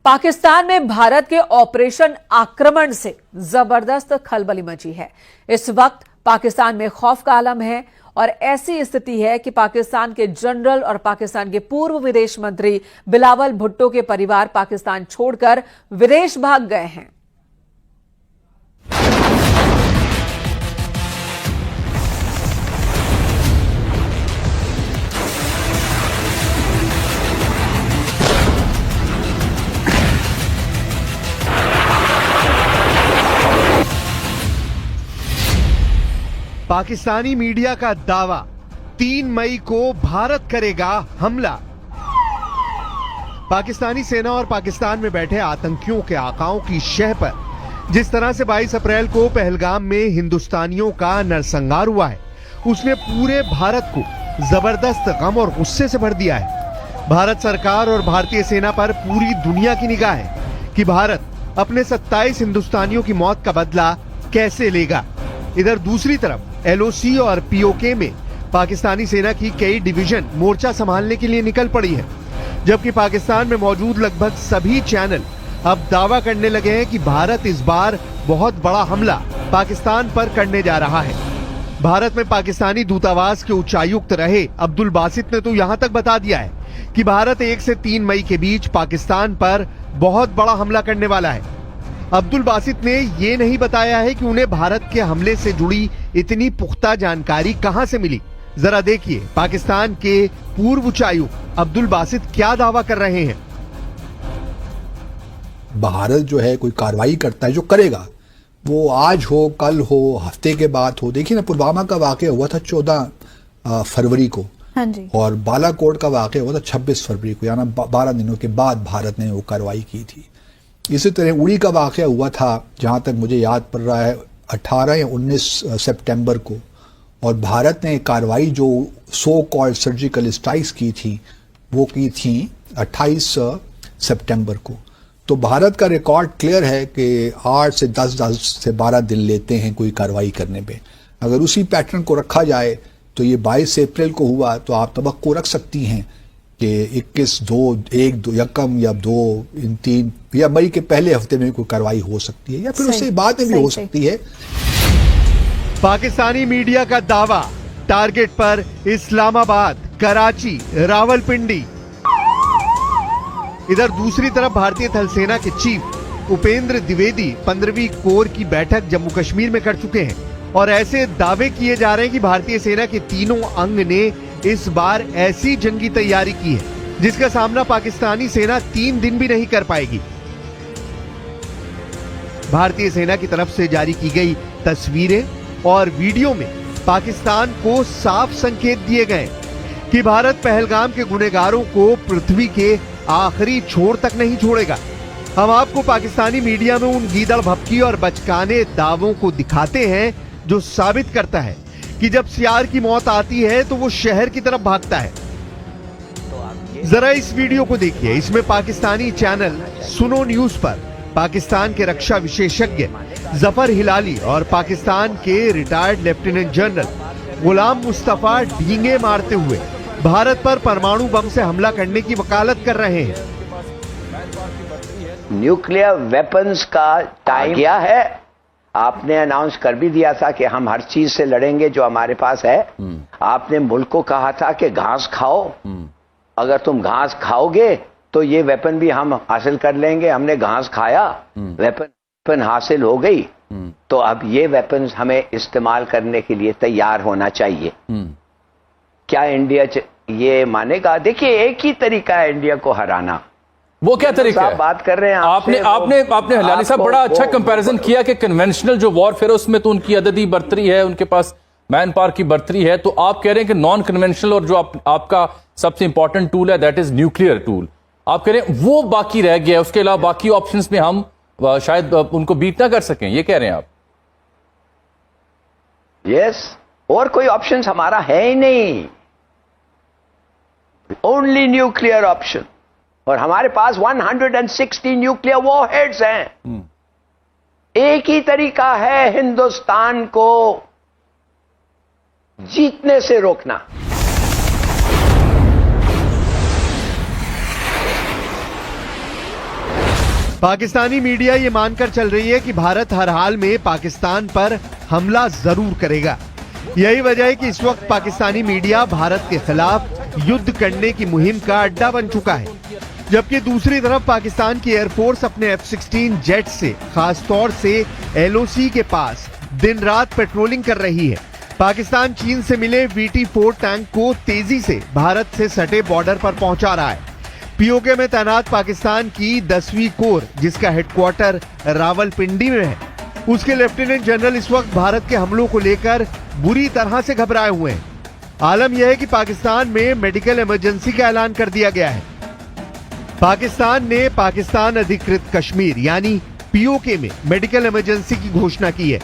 पाकिस्तान में भारत के ऑपरेशन आक्रमण से जबरदस्त खलबली मची है। इस वक्त पाकिस्तान में खौफ का आलम है और ऐसी स्थिति है कि पाकिस्तान के जनरल और पाकिस्तान के पूर्व विदेश मंत्री बिलावल भुट्टो के परिवार पाकिस्तान छोड़कर विदेश भाग गए हैं। पाकिस्तानी मीडिया का दावा, 3 मई को भारत करेगा हमला। पाकिस्तानी सेना और पाकिस्तान में बैठे आतंकियों के आकाओं की शह पर जिस तरह से 22 अप्रैल को पहलगाम में हिंदुस्तानियों का नरसंहार हुआ है, उसने पूरे भारत को जबरदस्त गम और गुस्से से भर दिया है। भारत सरकार और भारतीय सेना पर पूरी दुनिया की निगाह है कि भारत अपने 27 हिंदुस्तानियों की मौत का बदला कैसे लेगा। इधर दूसरी तरफ एलओसी और पीओके में पाकिस्तानी सेना की कई डिवीजन मोर्चा संभालने के लिए निकल पड़ी है, जबकि पाकिस्तान में मौजूद लगभग सभी चैनल अब दावा करने लगे हैं कि भारत इस बार बहुत बड़ा हमला पाकिस्तान पर करने जा रहा है। भारत में पाकिस्तानी दूतावास के उच्चायुक्त रहे अब्दुल बासित ने तो यहां तक बता दिया है कि भारत 1 से 3 मई के बीच पाकिस्तान पर बहुत बड़ा हमला करने वाला है। अब्दुल बासित ने ये नहीं बताया है कि उन्हें भारत के हमले से जुड़ी इतनी पुख्ता जानकारी कहां से मिली। जरा देखिए पाकिस्तान के पूर्व उच्चायुक्त अब्दुल बासित क्या दावा कर रहे हैं। भारत जो है कोई कार्रवाई करता है, जो करेगा वो आज हो, कल हो, हफ्ते के बाद हो। देखिए ना, पुलवामा का वाकया हुआ था 14 फरवरी को। हाँ जी। और बालाकोट का वाकया हुआ था 26 फरवरी को, यानी 12 दिनों के बाद भारत ने वो कार्रवाई की थी। इसी तरह उड़ी का वाकया हुआ था, जहां तक मुझे याद पड़ रहा है 18 या 19 सितंबर को, और भारत ने कार्रवाई जो सो कॉल्ड सर्जिकल स्ट्राइक्स की थी वो की थी 28 सितंबर को। तो भारत का रिकॉर्ड क्लियर है कि 8 से 10 से 12 दिन लेते हैं कोई कार्रवाई करने पे। अगर उसी पैटर्न को रखा जाए तो ये 22 अप्रैल को हुआ, तो आप तवक्को रख सकती हैं कि 21, 2 या 2 इन 3 या मई के पहले हफ्ते में कोई कार्रवाई हो सकती है, या फिर उससे बाद में भी हो सकती है। पाकिस्तानी मीडिया का दावा, टारगेट पर इस्लामाबाद, कराची, रावलपिंडी। इधर दूसरी तरफ भारतीय थल सेना के चीफ उपेंद्र द्विवेदी 15वीं कोर की बैठक जम्मू कश्मीर में कर चुके हैं और ऐसे दावे किए जा रहे हैं कि भारतीय सेना के तीनों अंग ने इस बार ऐसी जंगी तैयारी की है जिसका सामना पाकिस्तानी सेना 3 दिन भी नहीं कर पाएगी। भारतीय सेना की तरफ से जारी की गई तस्वीरें और वीडियो में पाकिस्तान को साफ संकेत दिए गए कि भारत पहलगाम के गुनहगारों को पृथ्वी के आखिरी छोर तक नहीं छोड़ेगा। हम आपको पाकिस्तानी मीडिया में उन गीदड़ भपकी और बचकाने दावों को दिखाते हैं जो साबित करता है कि जब सियार की मौत आती है तो वो शहर की तरफ भागता है। जरा इस वीडियो को देखिए। इसमें पाकिस्तानी चैनल सुनो न्यूज पर पाकिस्तान के रक्षा विशेषज्ञ जफर हिलाली और पाकिस्तान के retired lieutenant general Ghulam Mustafa डींगे मारते हुए भारत पर परमाणु बम से हमला करने की वकालत कर रहे हैं। न्यूक्लियर वेपन्स का टाइम क्या है? आपने अनाउंस कर भी दिया था कि हम हर चीज से लड़ेंगे जो हमारे पास है। आपने मुल्क को कहा था कि घास खाओ, अगर तुम घास खाओगे तो ये वेपन भी हम हासिल कर लेंगे। हमने घास खाया, वेपन हासिल हो गई, तो अब ये वेपन्स हमें इस्तेमाल करने के लिए तैयार होना चाहिए। क्या इंडिया ये मानेगा? देखिए, एक ही तरीका है इंडिया को हराना। वो क्या तरीका है? बात कर रहे हैं आपने हिलाली साहब बड़ा अच्छा कंपैरिजन किया कि कन्वेंशनल जो वॉरफेयर है उसमें तो उनकी अददी बर्तरी है, उनके पास मैन पावर की बर्तरी है। तो आप कह रहे हैं कि नॉन कन्वेंशनल और जो आपका सबसे इंपॉर्टेंट टूल है दैट इज न्यूक्लियर टूल, आप कह रहे हैं वो बाकी रह गया है, उसके अलावा बाकी ऑप्शंस में हम शायद उनको बीट ना कर सकें, ये कह रहे हैं आप? यस, और कोई ऑप्शन हमारा है ही नहीं, ओनली न्यूक्लियर ऑप्शन। और हमारे पास 160 न्यूक्लियर वॉरहेड्स हैं। एक ही तरीका है हिंदुस्तान को जीतने से रोकना। पाकिस्तानी मीडिया ये मानकर चल रही है कि भारत हर हाल में पाकिस्तान पर हमला जरूर करेगा। यही वजह है कि इस वक्त पाकिस्तानी मीडिया भारत के खिलाफ युद्ध करने की मुहिम का अड्डा बन चुका है, जबकि दूसरी तरफ पाकिस्तान की एयरफोर्स अपने F-16 जेट से खासतौर से LOC के पास दिन रात पेट्रोलिंग कर रही है। पाकिस्तान चीन से मिले VT-4 टैंक को तेजी से भारत से सटे बॉर्डर पर पहुंचा रहा है। POK में तैनात पाकिस्तान की 10वीं कोर, जिसका हेडक्वार्टर रावलपिंडी में है, उसके लेफ्टिनेंट जनरल इस वक्त भारत के हमलों को लेकर बुरी तरह से घबराए हुए हैं। आलम यह है कि पाकिस्तान में मेडिकल इमरजेंसी का ऐलान कर दिया गया है। पाकिस्तान ने पाकिस्तान अधिकृत कश्मीर यानी POK में मेडिकल इमरजेंसी की घोषणा की है।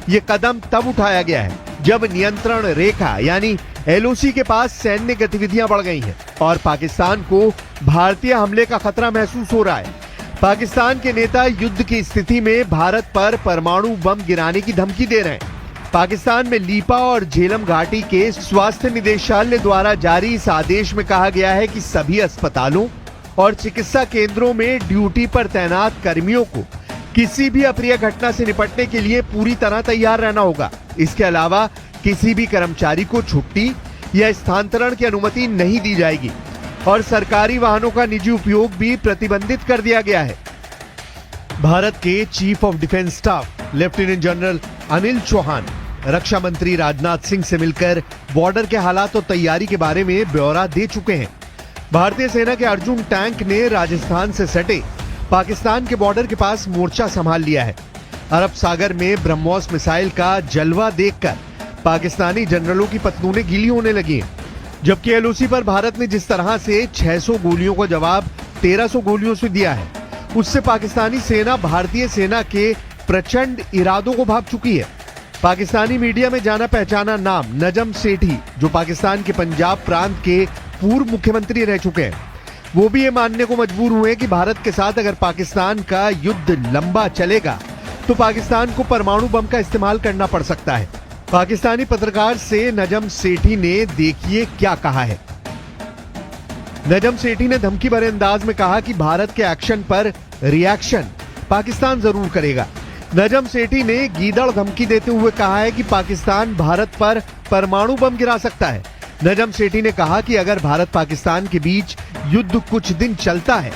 ये कदम तब उठाया गया है जब नियंत्रण रेखा यानी LOC के पास सैन्य गतिविधियां बढ़ गई हैं और पाकिस्तान को भारतीय हमले का खतरा महसूस हो रहा है। पाकिस्तान के नेता युद्ध की स्थिति में भारत पर परमाणु बम गिराने की धमकी दे रहे हैं। पाकिस्तान में लीपा और झेलम घाटी के स्वास्थ्य निदेशालय द्वारा जारी इस आदेश में कहा गया है कि सभी अस्पतालों और चिकित्सा केंद्रों में ड्यूटी पर तैनात कर्मियों को किसी भी अप्रिय घटना से निपटने के लिए पूरी तरह तैयार रहना होगा। इसके अलावा किसी भी कर्मचारी को छुट्टी या स्थानांतरण की अनुमति नहीं दी जाएगी और सरकारी वाहनों का निजी उपयोग भी प्रतिबंधित कर दिया गया है। भारत के chief of defence staff lieutenant general Anil Chauhan रक्षा मंत्री राजनाथ सिंह से मिलकर बॉर्डर के हालात और तैयारी के बारे में ब्यौरा दे चुके हैं। भारतीय सेना के अर्जुन टैंक ने राजस्थान से सटे पाकिस्तान के बॉर्डर के पास मोर्चा संभाल लिया है। अरब सागर में ब्रह्मोस मिसाइल का जलवा देखकर पाकिस्तानी जनरलों की पतलूनें गीली होने लगी हैं, जबकि LOC पर भारत ने जिस तरह से 600 गोलियों का जवाब 1300 गोलियों से दिया है, उससे पाकिस्तानी सेना भारतीय सेना के प्रचंड इरादों को भांप चुकी है। पाकिस्तानी मीडिया में जाना पहचाना नाम नजम सेठी, जो पाकिस्तान के पंजाब प्रांत के पूर्व मुख्यमंत्री रह चुके हैं, वो भी ये मानने को मजबूर हुए कि भारत के साथ अगर पाकिस्तान का युद्ध लंबा चलेगा तो पाकिस्तान को परमाणु बम का इस्तेमाल करना पड़ सकता है। पाकिस्तानी पत्रकार से नजम सेठी ने देखिए क्या कहा है। नजम सेठी ने धमकी भरे अंदाज में कहा कि भारत के एक्शन पर रिएक्शन पाकिस्तान जरूर करेगा। नजम सेठी ने गीदड़ धमकी देते हुए कहा है कि पाकिस्तान भारत पर परमाणु बम गिरा सकता है। नजम सेठी ने कहा कि अगर भारत पाकिस्तान के बीच युद्ध कुछ दिन चलता है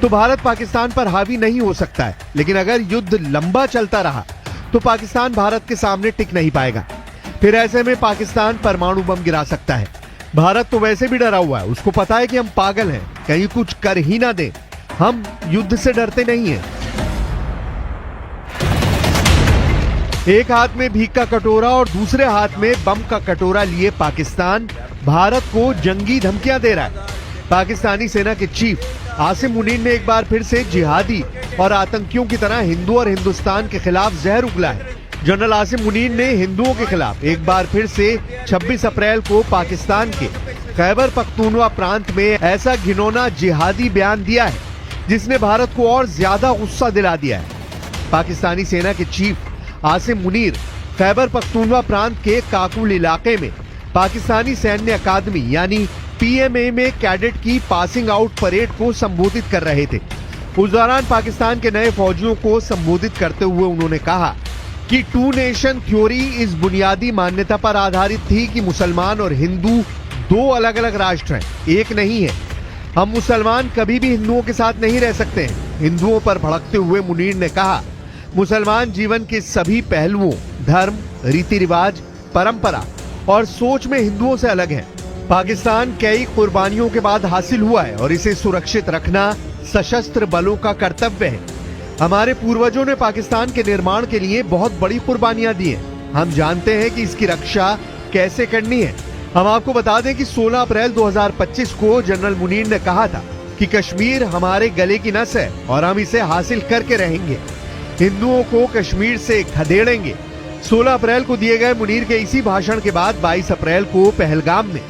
तो भारत पाकिस्तान पर हावी नहीं हो सकता है, लेकिन अगर युद्ध लंबा चलता रहा तो पाकिस्तान भारत के सामने टिक नहीं पाएगा। फिर ऐसे में पाकिस्तान परमाणु बम गिरा सकता है। भारत तो वैसे भी डरा हुआ है, उसको पता है कि हम पागल हैं, कहीं कुछ कर ही ना दे। हम युद्ध से डरते नहीं हैं। एक हाथ में भीख का कटोरा और दूसरे हाथ में बम का कटोरा लिए पाकिस्तान भारत को जंगी धमकियां दे रहा है। पाकिस्तानी सेना के चीफ आसिम मुनीर ने एक बार फिर से जिहादी और आतंकियों की तरह हिंदू और हिंदुस्तान के खिलाफ जहर उगला है। जनरल आसिम मुनीर ने हिंदुओं के खिलाफ एक बार फिर से 26 अप्रैल को पाकिस्तान के खैबर पख्तूनवा प्रांत में ऐसा घिनौना जिहादी बयान दिया है जिसने भारत को और ज्यादा गुस्सा दिला दिया है। पाकिस्तानी सेना के चीफ आसिम मुनीर खैबर पख्तूनवा प्रांत के काकुल इलाके में पाकिस्तानी सैन्य अकादमी यानी PMA में कैडेट की पासिंग आउट परेड को संबोधित कर रहे थे। उस दौरान पाकिस्तान के नए फौजियों को संबोधित करते हुए उन्होंने कहा कि 2 नेशन थ्योरी इस बुनियादी मान्यता पर आधारित थी कि मुसलमान और हिंदू 2 अलग अलग राष्ट्र हैं, एक नहीं है। हम मुसलमान कभी भी हिंदुओं के साथ नहीं रह सकते हैं। हिंदुओं पर भड़कते हुए मुनीर ने कहा, मुसलमान जीवन के सभी पहलुओं, धर्म, रीति रिवाज, परंपरा और सोच में हिंदुओं से अलग है। पाकिस्तान कई कुर्बानियों के बाद हासिल हुआ है और इसे सुरक्षित रखना सशस्त्र बलों का कर्तव्य है। हमारे पूर्वजों ने पाकिस्तान के निर्माण के लिए बहुत बड़ी कुर्बानियां दी हैं। हम जानते हैं कि इसकी रक्षा कैसे करनी है। हम आपको बता दें कि 16 अप्रैल 2025 को जनरल मुनीर ने कहा था कि कश्मीर हमारे गले की नस है और हम इसे हासिल करके रहेंगे। हिंदुओं को कश्मीर से खदेड़ेंगे। 16 अप्रैल को दिए गए मुनीर के इसी भाषण के बाद 22 अप्रैल को पहलगाम में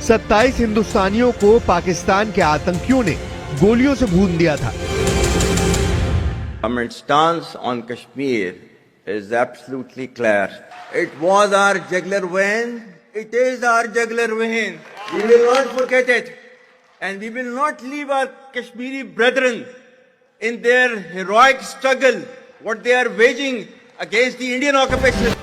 27 हिंदुस्तानियों को पाकिस्तान के आतंकियों ने गोलियों से भून दिया था। Government stance on Kashmir is absolutely clear. It was our jugular vein. It is our jugular vein. We will not forget it, and we will not leave our Kashmiri brethren in their heroic struggle, what they are waging against the Indian occupation.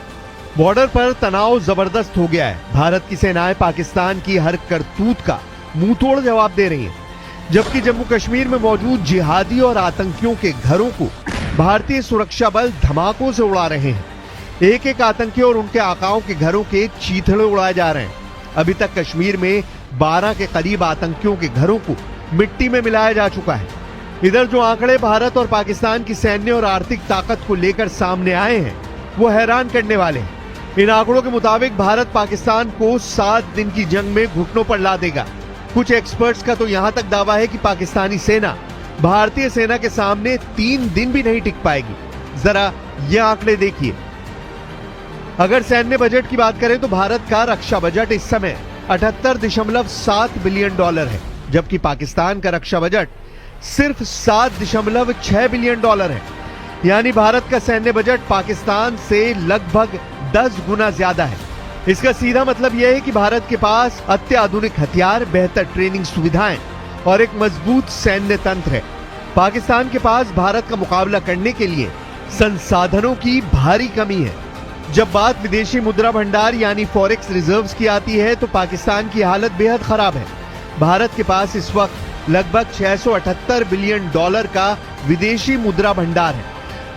Border पर तनाव जबरदस्त हो गया है। भारत की सेनाएं पाकिस्तान की हर करतूत का मुंह तोड़ जवाब दे रही हैं, जबकि जम्मू कश्मीर में मौजूद जिहादी और आतंकियों के घरों को भारतीय सुरक्षा बल धमाकों से उड़ा रहे हैं। एक एक आतंकी और उनके आकाओं के घरों के चीथड़े उड़ाए जा रहे हैं। अभी तक कश्मीर में 12 के करीब आतंकियों के घरों को मिट्टी में मिलाया जा चुका है। इधर जो आंकड़े भारत और पाकिस्तान की सैन्य और आर्थिक ताकत को लेकर सामने आए हैं, वो हैरान करने वाले हैं। इन आंकड़ों के मुताबिक भारत पाकिस्तान को 7 दिन की जंग में घुटनों पर ला देगा। कुछ एक्सपर्ट्स का तो यहां तक दावा है कि पाकिस्तानी सेना भारतीय सेना के सामने 3 दिन भी नहीं टिक पाएगी। जरा ये आंकड़े देखिए। अगर सैन्य बजट की बात करें तो भारत का रक्षा बजट इस समय 78.7 बिलियन डॉलर है, जबकि पाकिस्तान का रक्षा बजट सिर्फ 7.6 बिलियन डॉलर है। यानी भारत का सैन्य बजट पाकिस्तान से लगभग 10 गुना ज्यादा है। इसका सीधा मतलब यह है कि भारत के पास अत्याधुनिक हथियार, बेहतर ट्रेनिंग सुविधाएं और एक मजबूत सैन्य तंत्र है। पाकिस्तान के पास भारत का मुकाबला करने के लिए संसाधनों की भारी कमी है। जब बात विदेशी मुद्रा भंडार यानी फॉरेक्स रिजर्व्स की आती है तो पाकिस्तान की हालत बेहद खराब है। भारत के पास इस वक्त लगभग 678 बिलियन डॉलर का विदेशी मुद्रा भंडार है,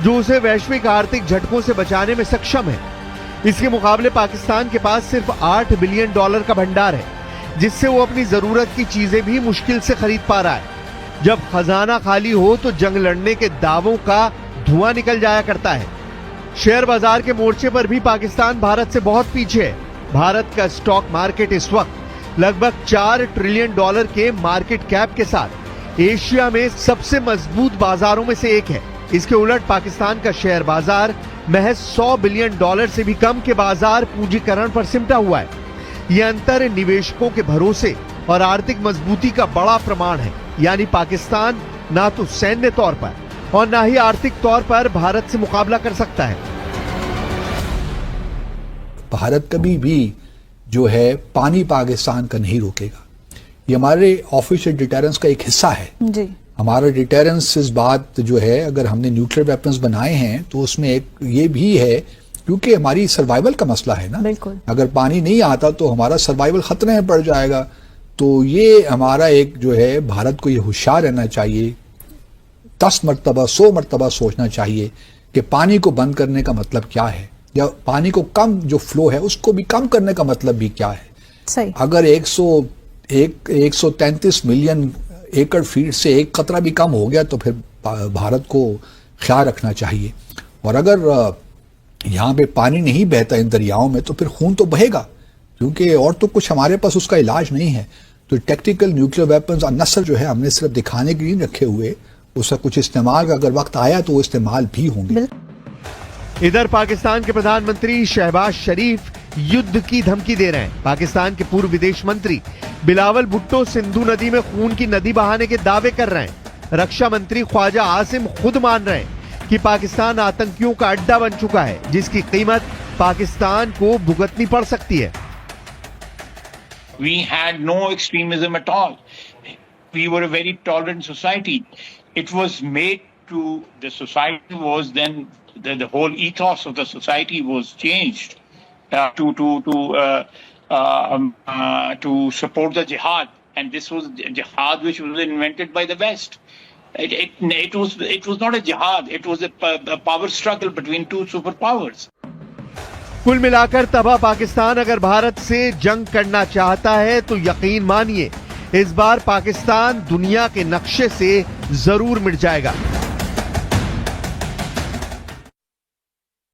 जो उसे वैश्विक आर्थिक झटकों से बचाने में सक्षम है। इसके मुकाबले पाकिस्तान के पास सिर्फ 8 बिलियन डॉलर का भंडार है, जिससे वो अपनी जरूरत की चीजें भी मुश्किल से खरीद पा रहा है। जब खजाना खाली हो तो जंग लड़ने के दावों का धुआं निकल जाया करता है। शेयर बाजार के मोर्चे पर भी पाकिस्तान भारत से बहुत पीछे है। भारत का स्टॉक मार्केट इस वक्त लगभग 4 ट्रिलियन डॉलर के मार्केट कैप के साथ एशिया में सबसे मजबूत बाजारों में से एक है। इसके उलट पाकिस्तान का शेयर बाजार महज 100 बिलियन डॉलर से भी कम के बाजार पूंजीकरण पर सिमटा हुआ है। यह अंतर निवेशकों के भरोसे और आर्थिक मजबूती का बड़ा प्रमाण है। यानी पाकिस्तान ना तो सैन्य तौर पर और ना ही आर्थिक तौर पर भारत से मुकाबला कर सकता है। भारत कभी भी जो है पानी पाकिस्तान का नहीं रोकेगा। ये हमारे ऑफिशियल डिटेरेंस का एक हिस्सा है जी। हमारा डिटेरेंस इस बात जो है, अगर हमने न्यूक्लियर वेपन्स बनाए हैं तो उसमें एक ये भी है, क्योंकि हमारी सर्वाइवल का मसला है ना। बिल्कुल। अगर पानी नहीं आता तो हमारा सर्वाइवल खतरे में पड़ जाएगा। तो ये हमारा एक जो है, भारत को ये होशियार रहना चाहिए, 10 मरतबा 100 मरतबा सोचना चाहिए कि पानी को बंद करने का मतलब क्या है, या पानी को कम जो फ्लो है उसको भी कम करने का मतलब भी क्या है। सही। अगर 133 मिलियन एकड़ फीट से एक कतरा भी कम हो गया तो फिर भारत को ख्याल रखना चाहिए। और अगर यहाँ पे पानी नहीं बहता इन दरियाओं में तो फिर खून तो बहेगा, क्योंकि और तो कुछ हमारे पास उसका इलाज नहीं है। तो टैक्टिकल न्यूक्लियर वेपन्स अनसर जो है हमने सिर्फ दिखाने के लिए नहीं रखे हुए, उसका कुछ इस्तेमाल का अगर वक्त आया तो वो इस्तेमाल भी होंगे। इधर पाकिस्तान के प्रधानमंत्री शहबाज शरीफ युद्ध की धमकी दे रहे हैं। पाकिस्तान के पूर्व विदेश मंत्री बिलावल भुट्टो सिंधु नदी में खून की नदी बहाने के दावे कर रहे हैं। रक्षा मंत्री ख्वाजा आसिम खुद मान रहे हैं कि पाकिस्तान आतंकियों का अड्डा बन चुका है, जिसकी कीमत पाकिस्तान को भुगतनी पड़ सकती है। We had no extremism at all. We were a very tolerant society. It was made to, the society was then, the whole ethos of the society was changed to support the jihad, and this was jihad which was invented by the West. It was not a jihad, it was a power struggle between two superpowers. कुल मिलाकर तबाह पाकिस्तान अगर भारत से जंग करना चाहता है तो यकीन मानिए इस बार पाकिस्तान दुनिया के नक्शे से जरूर मिट जाएगा।